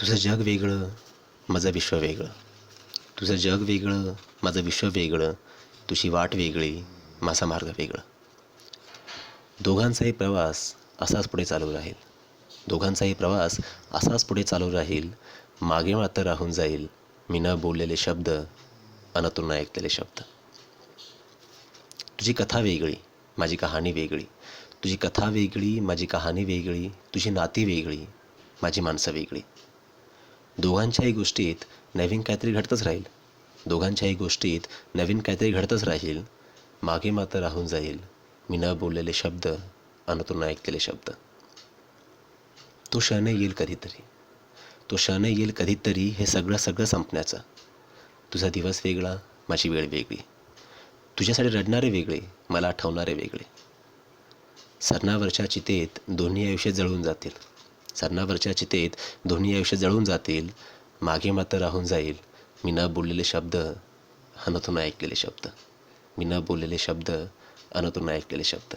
तुझं जग वेगळं, माझं विश्व वेगळं. तुझं जग वेगळं, माझं विश्व वेगळं. तुझी वाट वेगळी, माझा मार्ग वेगळा. दोघांचाही प्रवास असाच पुढे चालू राहील. दोघांचाही प्रवास असाच पुढे चालू राहील. मागे मात्र राहून जाईल मी न बोललेले शब्द, अन तू न ऐकलेले शब्द. तुझी कथा वेगळी, माझी कहाणी वेगळी. तुझी कथा वेगळी, माझी कहाणी वेगळी. तुझी नाती वेगळी, माझी माणसं वेगळी. दोघांच्याही गोष्टीत नवीन काहीतरी घडतच राहील. दोघांच्याही गोष्टीत नवीन काहीतरी घडतच राहील. मागे मात्र राहून जाईल मी न बोललेले शब्द, अन तू न ऐकलेले शब्द. तो क्षण येईल कधीतरी, तो क्षण येईल कधीतरी हे सगळं सगळं संपण्याचा. तुझा दिवस वेगळा, माझी वेळ वेगळी. तुझ्यासाठी रडणारे वेगळे, मला आठवणारे वेगळे. सरणावरच्या चितेत दोन्ही आयुष्य जळून जातील. सरणावरच्या चितेत दोन्ही आयुष्य जळून जातील. मागे मात्र राहून जाईल मी न बोललेले शब्द, अन तू न ऐकलेले शब्द. मी न बोललेले शब्द, अन तू न ऐकलेले शब्द.